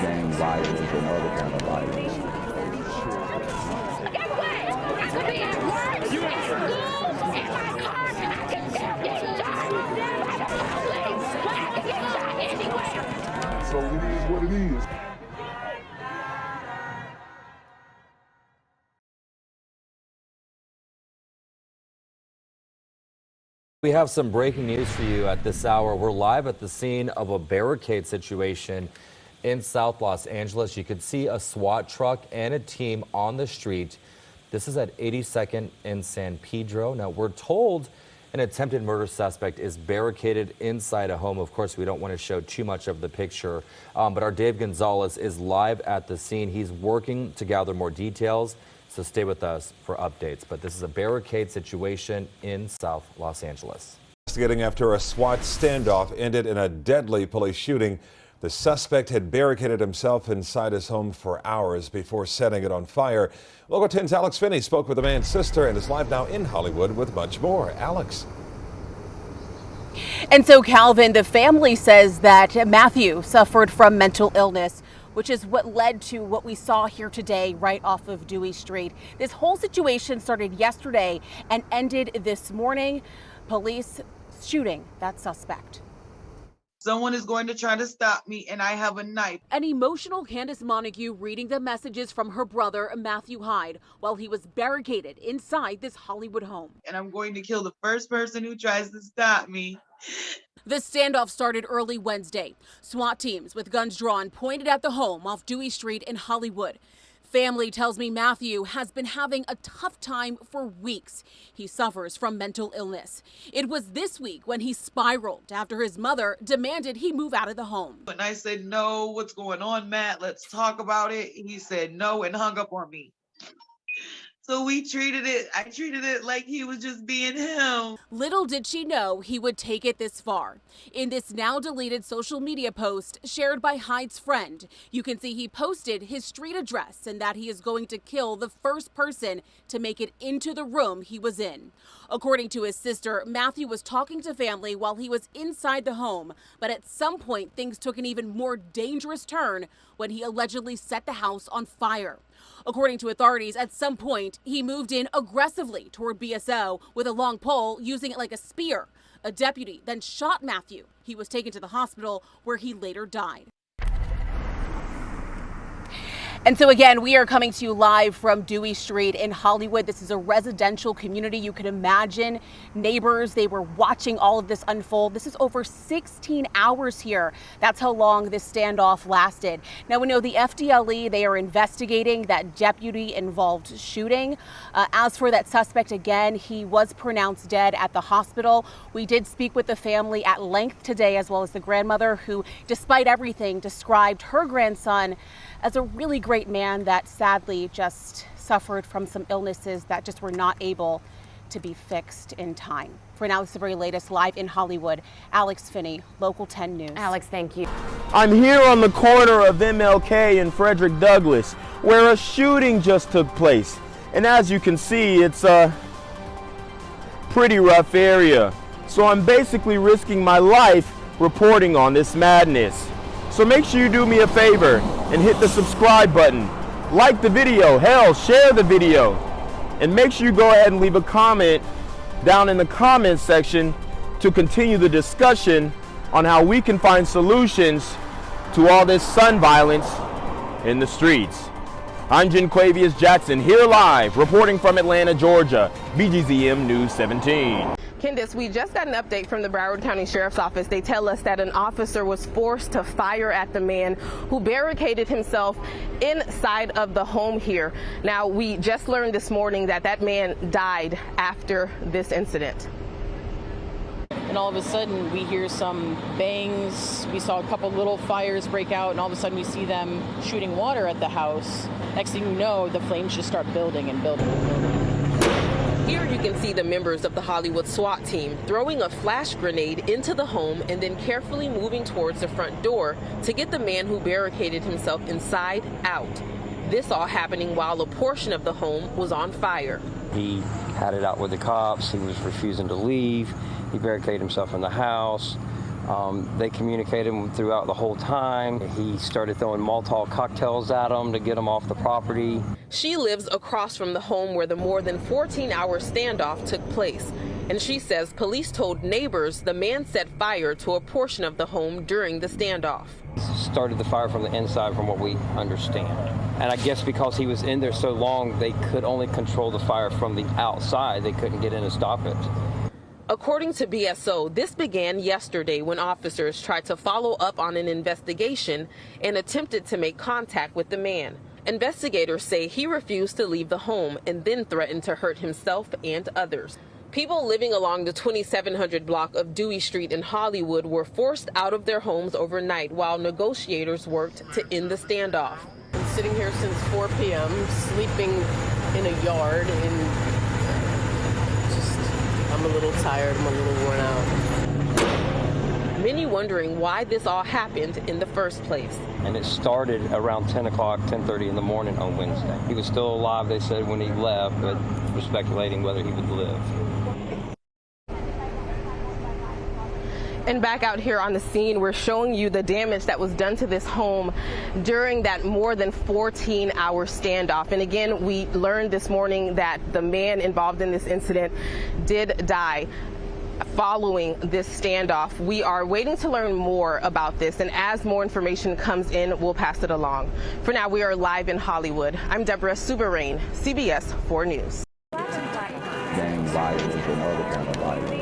gang violence and other kind of violence. Get away! I could be at work, at school, in my car, I can still get shot by the police, but I can get shot anywhere. So it is what it is. We have some breaking news for you at this hour. We're live at the scene of a barricade situation in South Los Angeles. You can see a SWAT truck and a team on the street. This is at 82nd and San Pedro. Now, we're told an attempted murder suspect is barricaded inside a home. Of course, we don't want to show too much of the picture, but our Dave Gonzalez is live at the scene. He's working to gather more details. So stay with us for updates. But this is a barricade situation in South Los Angeles. Investigating after a SWAT standoff ended in a deadly police shooting. The suspect had barricaded himself inside his home for hours before setting it on fire. Local 10's Alex Finney spoke with the man's sister and is live now in Hollywood with much more. Alex. And so, Calvin, the family says that Matthew suffered from mental illness, which is what led to what we saw here today right off of Dewey Street. This whole situation started yesterday and ended this morning. Police shooting that suspect. Someone is going to try to stop me, and I have a knife. An emotional Candace Montague reading the messages from her brother, Matthew Hyde, while he was barricaded inside this Hollywood home. And I'm going to kill the first person who tries to stop me. The standoff started early Wednesday. SWAT teams with guns drawn pointed at the home off Dewey Street in Hollywood. Family tells me Matthew has been having a tough time for weeks. He suffers from mental illness. It was this week when he spiraled after his mother demanded he move out of the home. And I said, no, what's going on, Matt? Let's talk about it. He said no and hung up on me. So I treated it like he was just being him. Little did she know he would take it this far. In this now deleted social media post shared by Hyde's friend, you can see he posted his street address and that he is going to kill the first person to make it into the room he was in. According to his sister, Matthew was talking to family while he was inside the home, but at some point things took an even more dangerous turn when he allegedly set the house on fire. According to authorities, at some point, he moved in aggressively toward BSO with a long pole, using it like a spear. A deputy then shot Matthew. He was taken to the hospital where he later died. And so again, we are coming to you live from Dewey Street in Hollywood. This is a residential community. You can imagine neighbors, they were watching all of this unfold. This is over 16 hours here. That's how long this standoff lasted. Now we know the FDLE, they are investigating that deputy involved shooting. As for that suspect, again, he was pronounced dead at the hospital. We did speak with the family at length today, as well as the grandmother, who, despite everything, described her grandson as a really great man that sadly just suffered from some illnesses that just were not able to be fixed in time. For now, this is the very latest live in Hollywood. Alex Finney, Local 10 News. Alex, thank you. I'm here on the corner of MLK and Frederick Douglass, where a shooting just took place. And as you can see, it's a pretty rough area. So I'm basically risking my life reporting on this madness. So make sure you do me a favor and hit the subscribe button. Like the video, hell, share the video. And make sure you go ahead and leave a comment down in the comments section to continue the discussion on how we can find solutions to all this son violence in the streets. I'm Jenquavius Jackson, here live, reporting from Atlanta, Georgia, BGZM News 17. Candace, we just got an update from the Broward County Sheriff's Office. They tell us that an officer was forced to fire at the man who barricaded himself inside of the home here. Now, we just learned this morning that that man died after this incident. And all of a sudden we hear some bangs. We saw a couple little fires break out, and all of a sudden we see them shooting water at the house. Next thing you know, the flames just start building and building and building. Here you can see the members of the Hollywood SWAT team throwing a flash grenade into the home and then carefully moving towards the front door to get the man who barricaded himself inside out. This all happening while a portion of the home was on fire. He had it out with the cops. He was refusing to leave. He barricaded himself in the house. They communicated throughout the whole time. He started throwing Molotov cocktails at them to get them off the property. She lives across from the home where the more than 14-hour standoff took place. And she says police told neighbors the man set fire to a portion of the home during the standoff. Started the fire from the inside from what we understand. And I guess because he was in there so long, they could only control the fire from the outside. They couldn't get in and stop it. According to BSO, this began yesterday when officers tried to follow up on an investigation and attempted to make contact with the man. Investigators say he refused to leave the home and then threatened to hurt himself and others. People living along the 2700 block of Dewey Street in Hollywood were forced out of their homes overnight while negotiators worked to end the standoff. I'm sitting here since 4 p.m., sleeping in a yard, and I'm a little tired, I'm a little worn out. Many wondering why this all happened in the first place. And it started around 10 o'clock, 10:30 in the morning on Wednesday. He was still alive, they said, when he left, but we're speculating whether he would live. And back out here on the scene, we're showing you the damage that was done to this home during that more than 14-hour standoff. And again, we learned this morning that the man involved in this incident did die following this standoff. We are waiting to learn more about this, and as more information comes in, we'll pass it along. For now, we are live in Hollywood. I'm Deborah Subarain, CBS 4 News. Gang violence and other kind of violence.